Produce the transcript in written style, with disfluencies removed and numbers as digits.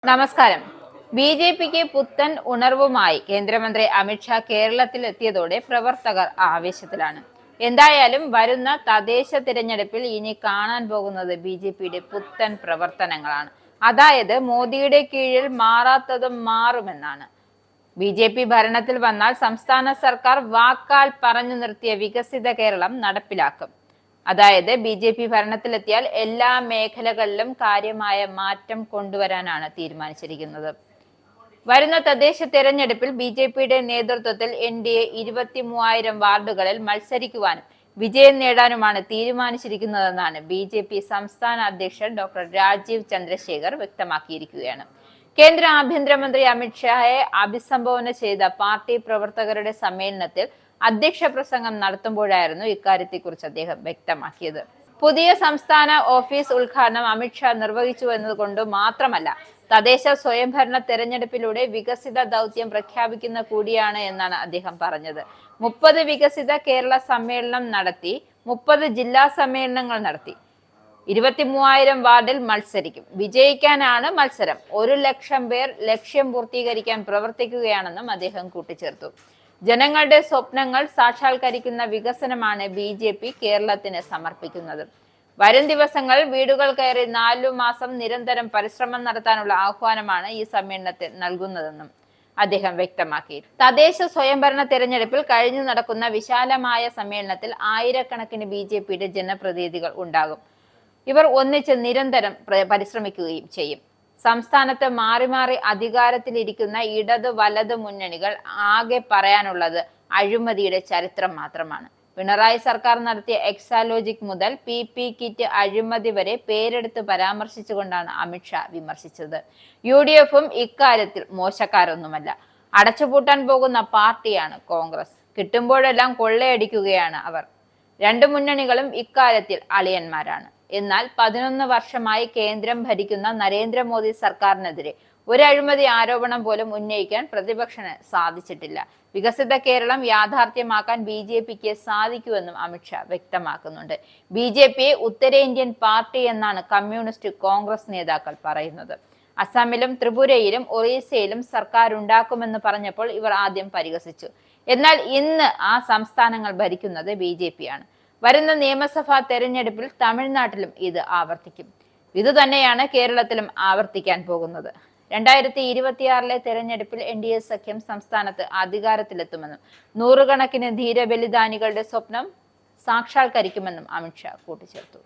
നമസ്കാരം. ബി.ജെ.പിക്ക് പുത്തൻ ഉണർവുമായി കേന്ദ്രമന്ത്രി അമിത്ഷാ കേരളത്തിലെത്തിയതോടെ പ്രവർത്തകർ ആവേശത്തിലാണ്. എന്തായാലും വരുന്ന തദ്ദേശ തിരഞ്ഞെടുപ്പിൽ ഇനി കാണാൻ പോകുന്നത് ബി.ജെ.പിയുടെ പുത്തൻ പ്രവർത്തനങ്ങളാണ്. അതായത് മോദിയുടെ കീഴിൽ മാറാത്തതും മാറുമെന്നാണ്. ബി.ജെ.പി ഭരണത്തിൽ വന്നാൽ സംസ്ഥാന സർക്കാർ വാക്കാൽ പറഞ്ഞു നിർത്തിയ വികസിത കേരളം നടപ്പിലാക്കും. അതായത് ബി.ജെ.പി ഭരണത്തിലെത്തിയാൽ എല്ലാ മേഖലകളിലും കാര്യമായ മാറ്റം കൊണ്ടുവരാനാണ് തീരുമാനിച്ചിരിക്കുന്നത്. വരുന്ന തദ്ദേശ തെരഞ്ഞെടുപ്പിൽ ബി.ജെ.പിയുടെ നേതൃത്വത്തിൽ എൻ.ഡി.എ 23,000 വാർഡുകളിൽ മത്സരിക്കുവാനും വിജയം നേടാനുമാണ് തീരുമാനിച്ചിരിക്കുന്നതെന്നാണ് ബി.ജെ.പി സംസ്ഥാന അധ്യക്ഷൻ ഡോക്ടർ രാജീവ് ചന്ദ്രശേഖർ വ്യക്തമാക്കിയിരിക്കുകയാണ്. കേന്ദ്ര ആഭ്യന്തരമന്ത്രി അമിത്ഷായെ അഭിസംബോധന ചെയ്ത പാർട്ടി പ്രവർത്തകരുടെ സമ്മേളനത്തിൽ അധ്യക്ഷ പ്രസംഗം നടത്തുമ്പോഴായിരുന്നു ഇക്കാര്യത്തെക്കുറിച്ച് അദ്ദേഹം വ്യക്തമാക്കിയത്. പുതിയ സംസ്ഥാന ഓഫീസ് ഉദ്ഘാടനം അമിത്ഷാ നിർവഹിച്ചു എന്നതുകൊണ്ട് മാത്രമല്ല, തദ്ദേശ സ്വയംഭരണ തെരഞ്ഞെടുപ്പിലൂടെ വികസിത ദൗത്യം പ്രഖ്യാപിക്കുന്ന കൂടിയാണ് എന്നാണ് അദ്ദേഹം പറഞ്ഞത്. 30 വികസിത കേരള സമ്മേളനം നടത്തി, 30 ജില്ലാ സമ്മേളനങ്ങൾ നടത്തി, 23,000 വാർഡിൽ മത്സരിക്കും. വിജയിക്കാനാണ് മത്സരം. 1,00,000 പേർ ലക്ഷ്യം പൂർത്തീകരിക്കാൻ പ്രവർത്തിക്കുകയാണെന്നും അദ്ദേഹം കൂട്ടിച്ചേർത്തു. ജനങ്ങളുടെ സ്വപ്നങ്ങൾ സാക്ഷാത്കരിക്കുന്ന വികസനമാണ് ബി.ജെ.പി കേരളത്തിന് സമർപ്പിക്കുന്നത്. വരും ദിവസങ്ങളിൽ വീടുകൾ കയറി 4 മാസം നിരന്തരം പരിശ്രമം നടത്താനുള്ള ആഹ്വാനമാണ് ഈ സമ്മേളനത്തിൽ നൽകുന്നതെന്നും അദ്ദേഹം വ്യക്തമാക്കി. തദ്ദേശ സ്വയംഭരണ തെരഞ്ഞെടുപ്പിൽ കഴിഞ്ഞു നടക്കുന്ന വിശാലമായ സമ്മേളനത്തിൽ ആയിരക്കണക്കിന് ബി.ജെ.പിയുടെ ജനപ്രതിനിധികൾ ഉണ്ടാകും. ഇവർ ഒന്നിച്ച് നിരന്തരം പരിശ്രമിക്കുകയും ചെയ്യും. സംസ്ഥാനത്ത് മാറി മാറി അധികാരത്തിലിരിക്കുന്ന ഇടത് വലത് മുന്നണികൾ ആകെ പറയാനുള്ളത് അഴിമതിയുടെ ചരിത്രം മാത്രമാണ്. പിണറായി സർക്കാർ നടത്തിയ എക്സാലോജിക് മുതൽ പി കിറ്റ് അഴിമതി വരെ പേരെടുത്ത് പരാമർശിച്ചുകൊണ്ടാണ് അമിത്ഷാ വിമർശിച്ചത്. UDFും ഇക്കാര്യത്തിൽ മോശക്കാരൊന്നുമല്ല. അടച്ചുപൂട്ടാൻ പോകുന്ന പാർട്ടിയാണ് കോൺഗ്രസ്. കിട്ടുമ്പോഴെല്ലാം കൊള്ളയടിക്കുകയാണ് അവർ. രണ്ട് മുന്നണികളും ഇക്കാര്യത്തിൽ അളിയന്മാരാണ്. എന്നാൽ 11 വർഷമായി കേന്ദ്രം ഭരിക്കുന്ന നരേന്ദ്രമോദി സർക്കാരിനെതിരെ ഒരു അഴിമതി ആരോപണം പോലും ഉന്നയിക്കാൻ പ്രതിപക്ഷന് സാധിച്ചിട്ടില്ല. വികസിത കേരളം യാഥാർത്ഥ്യമാക്കാൻ ബി.ജെ.പിക്ക് സാധിക്കുമെന്നും അമിത്ഷാ വ്യക്തമാക്കുന്നുണ്ട്. ബി.ജെ.പിയെ ഉത്തരേന്ത്യൻ പാർട്ടി എന്നാണ് കമ്മ്യൂണിസ്റ്റ് കോൺഗ്രസ് നേതാക്കൾ പറയുന്നത്. അസമിലും ത്രിപുരയിലും ഒറീസയിലും സർക്കാർ ഉണ്ടാക്കുമെന്ന് പറഞ്ഞപ്പോൾ ഇവർ ആദ്യം പരിഹസിച്ചു. എന്നാൽ ഇന്ന് ആ സംസ്ഥാനങ്ങൾ ഭരിക്കുന്നത് ബി.ജെ.പിയാണ്. വരുന്ന നിയമസഭാ തെരഞ്ഞെടുപ്പിൽ തമിഴ്നാട്ടിലും ഇത് ആവർത്തിക്കും. ഇതുതന്നെയാണ് കേരളത്തിലും ആവർത്തിക്കാൻ പോകുന്നത്. 2026 തെരഞ്ഞെടുപ്പിൽ എൻ.ഡി.എ സഖ്യം സംസ്ഥാനത്ത് അധികാരത്തിലെത്തുമെന്നും നൂറുകണക്കിന് ധീരബലിദാനികളുടെ സ്വപ്നം സാക്ഷാത്കരിക്കുമെന്നും അമിത്ഷാ കൂട്ടിച്ചേർത്തു.